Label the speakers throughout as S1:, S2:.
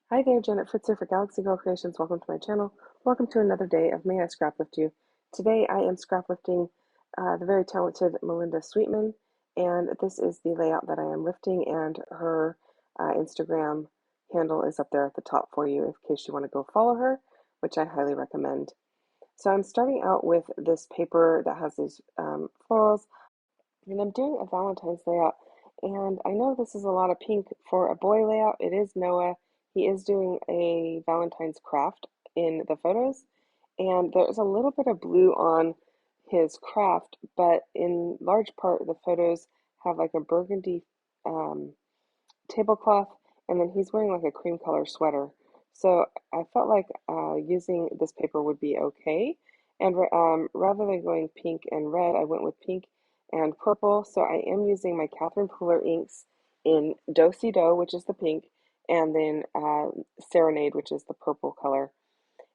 S1: Hi there, Janet Fritz here for Galaxy Girl Creations. Welcome to my channel. Welcome to another day of May I Scraplift You. Today I am scraplifting the very talented Melinda Sweetman, and this is the layout that I am lifting, and her Instagram handle is up there at the top for you in case you want to go follow her, which I highly recommend. So I'm starting out with this paper that has these florals, and I'm doing a Valentine's layout. And I know this is a lot of pink for a boy layout. It is Noah. He is doing a Valentine's craft in the photos. And there's a little bit of blue on his craft, but in large part, the photos have like a burgundy um, tablecloth, and then he's wearing like a cream color sweater. So I felt like using this paper would be okay. And rather than going pink and red, I went with pink and purple. So I am using my Catherine Pooler inks in Do Si Do, which is the pink, and then Serenade, which is the purple color.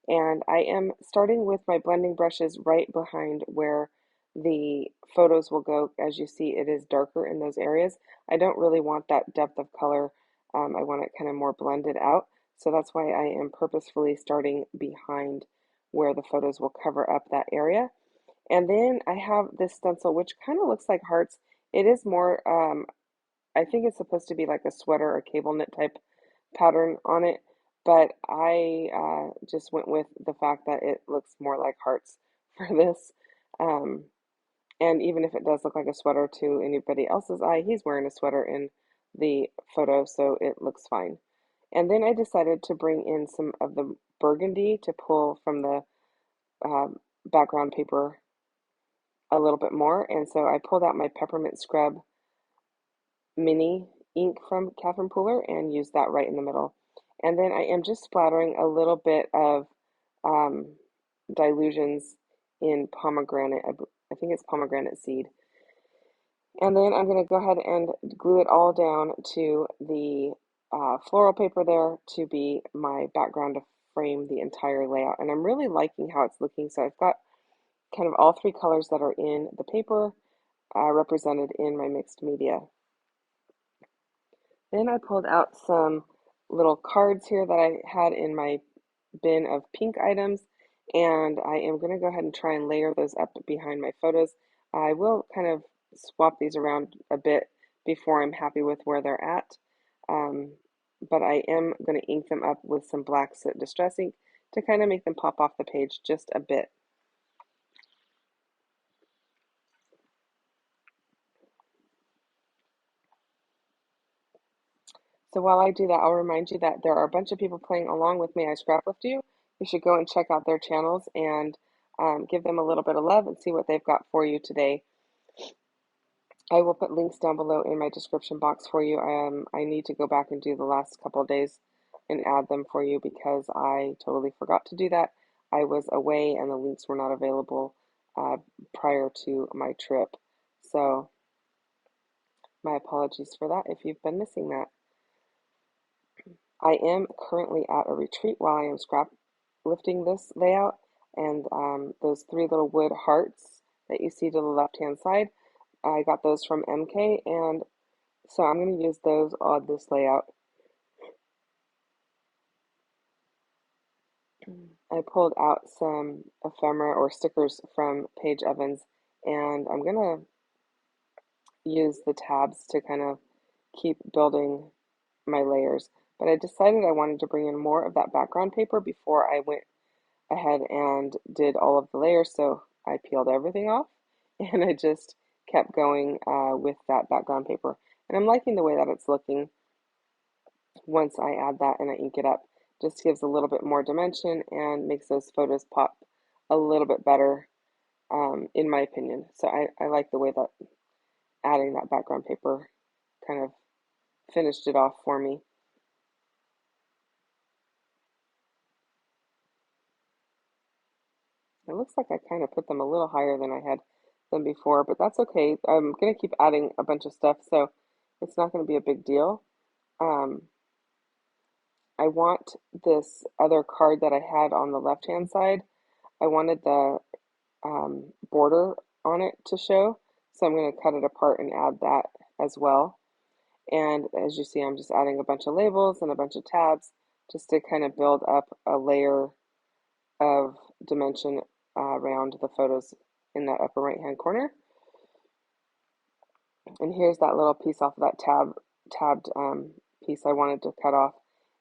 S1: And I am starting with my blending brushes right behind where the photos will go. As you see, it is darker in those areas. I don't really want that depth of color. I want it kind of more blended out. So that's why I am purposefully starting behind where the photos will cover up that area. And then I have this stencil, which kind of looks like hearts. It is more, I think it's supposed to be like a sweater or cable knit type pattern on it, but I just went with the fact that it looks more like hearts for this. Um, and even if it does look like a sweater to anybody else's eye, he's wearing a sweater in the photo, so it looks fine. And then I decided to bring in some of the burgundy to pull from the background paper a little bit more. And so I pulled out my peppermint scrub mini ink from Catherine Pooler and use that right in the middle. And then I am just splattering a little bit of um, dilutions in pomegranate. I think it's pomegranate seed. And then I'm going to go ahead and glue it all down to the floral paper there to be my background to frame the entire layout. And I'm really liking how it's looking. So I've got kind of all three colors that are in the paper represented in my mixed media. Then I pulled out some little cards here that I had in my bin of pink items, and I am going to go ahead and try and layer those up behind my photos. I will kind of swap these around a bit before I'm happy with where they're at, but I am going to ink them up with some black soot distress ink to kind of make them pop off the page just a bit. So while I do that, I'll remind you that there are a bunch of people playing along with May I Scraplift You. You should go and check out their channels and give them a little bit of love and see what they've got for you today. I will put links down below in my description box for you. I need to go back and do the last couple of days and add them for you because I totally forgot to do that. I was away and the links were not available prior to my trip. So my apologies for that if you've been missing that. I am currently at a retreat while I am scrap lifting this layout, and those three little wood hearts that you see to the left hand side, I got those from MK, and so I'm going to use those on this layout. I pulled out some ephemera or stickers from Paige Evans, and I'm going to use the tabs to kind of keep building my layers. But I decided I wanted to bring in more of that background paper before I went ahead and did all of the layers. So I peeled everything off and I just kept going with that background paper. And I'm liking the way that it's looking once I add that and I ink it up. Just gives a little bit more dimension and makes those photos pop a little bit better, in my opinion. So I like the way that adding that background paper kind of finished it off for me. It looks like I kind of put them a little higher than I had them before, but that's okay. I'm going to keep adding a bunch of stuff, so it's not going to be a big deal. Um, I want this other card that I had on the left-hand side. I wanted the border on it to show, so I'm going to cut it apart and add that as well. And as you see, I'm just adding a bunch of labels and a bunch of tabs just to kind of build up a layer of dimension around the photos in that upper right hand corner. And here's that little piece off of that tabbed piece I wanted to cut off.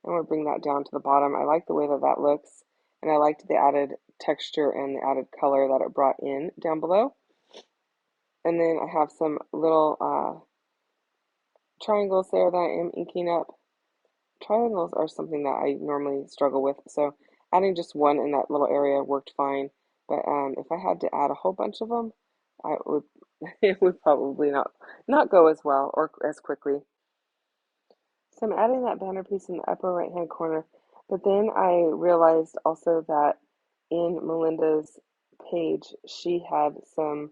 S1: And we'll bring that down to the bottom. I like the way that that looks, and I liked the added texture and the added color that it brought in down below. And then I have some little triangles there that I am inking up. Triangles are something that I normally struggle with, so adding just one in that little area worked fine. But if I had to add a whole bunch of them, I would it would probably not go as well or as quickly. So I'm adding that banner piece in the upper right hand corner, but then I realized also that in Melinda's page, she had some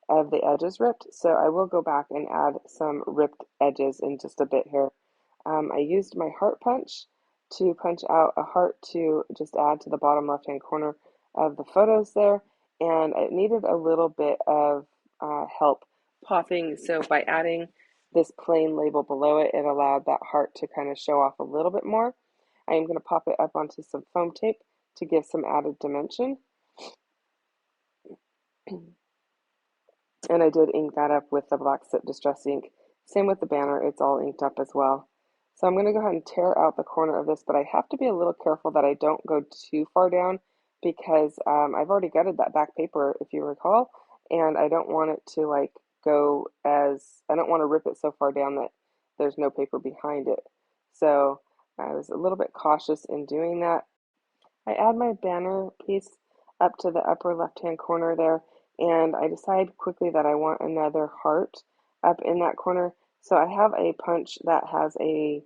S1: of the edges ripped, so I will go back and add some ripped edges in just a bit here. I used my heart punch to punch out a heart to just add to the bottom left hand corner of the photos there, and it needed a little bit of help popping, so by adding this plain label below it, it allowed that heart to kind of show off a little bit more. I am going to pop it up onto some foam tape to give some added dimension. And I did ink that up with the black Sip Distress ink. Same with the banner, it's all inked up as well. So I'm going to go ahead and tear out the corner of this, but I have to be a little careful that I don't go too far down because I've already gutted that back paper, if you recall, and I don't want it to like go as, I don't want to rip it so far down that there's no paper behind it. So I was a little bit cautious in doing that. I add my banner piece up to the upper left-hand corner there, and I decide quickly that I want another heart up in that corner. So I have a punch that has a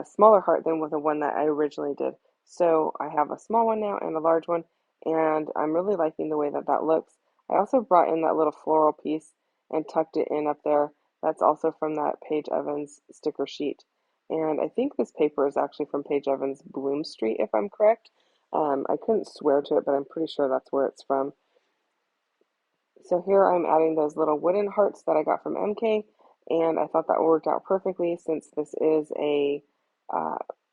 S1: smaller heart than with the one that I originally did. So I have a small one now and a large one, and I'm really liking the way that that looks. I also brought in that little floral piece and tucked it in up there. That's also from that Paige Evans sticker sheet. And I think this paper is actually from Paige Evans Bloom Street, if I'm correct. I couldn't swear to it, but I'm pretty sure that's where it's from. So here I'm adding those little wooden hearts that I got from MK, and I thought that worked out perfectly since this is a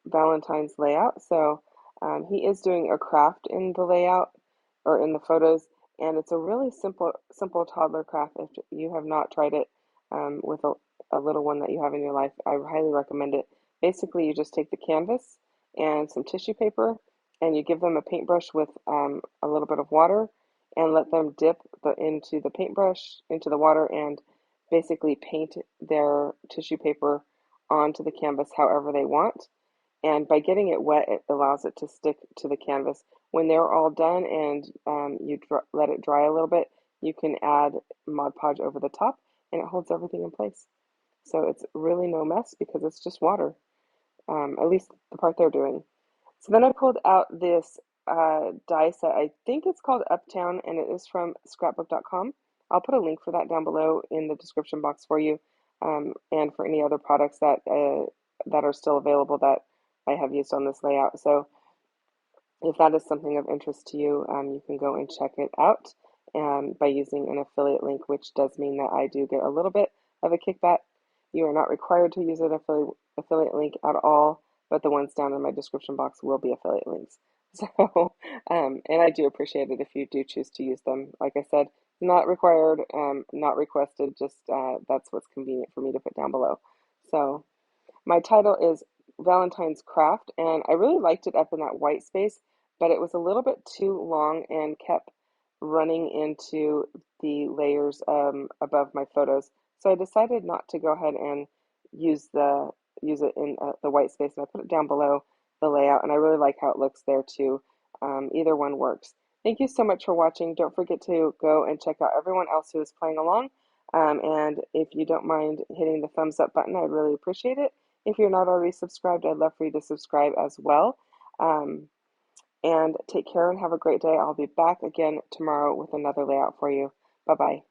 S1: Valentine's layout. So he is doing a craft in the layout or in the photos, and it's a really simple toddler craft. If you have not tried it with a little one that you have in your life, I highly recommend it. Basically, you just take the canvas and some tissue paper, and you give them a paintbrush with a little bit of water, and let them dip into the paintbrush, into the water, and basically paint their tissue paper onto the canvas however they want. And by getting it wet, it allows it to stick to the canvas. When they're all done and you let it dry a little bit, you can add Mod Podge over the top, and it holds everything in place. So it's really no mess because it's just water, at least the part they're doing. So then I pulled out this die set. I think it's called Uptown, and it is from scrapbook.com. I'll put a link for that down below in the description box for you, and for any other products that are still available that I have used on this layout. So if that is something of interest to you, you can go and check it out by using an affiliate link, which does mean that I do get a little bit of a kickback. You are not required to use an affiliate link at all, but the ones down in my description box will be affiliate links. So, and I do appreciate it if you do choose to use them. Like I said, not required, not requested, just that's what's convenient for me to put down below. So my title is Valentine's Craft, and I really liked it up in that white space, but it was a little bit too long and kept running into the layers above my photos. So I decided not to go ahead and use it in the white space, and I put it down below the layout, and I really like how it looks there too. Either one works. Thank you so much for watching. Don't forget to go and check out everyone else who is playing along. And if you don't mind hitting the thumbs up button, I'd really appreciate it. If you're not already subscribed, I'd love for you to subscribe as well. And take care and have a great day. I'll be back again tomorrow with another layout for you. Bye-bye.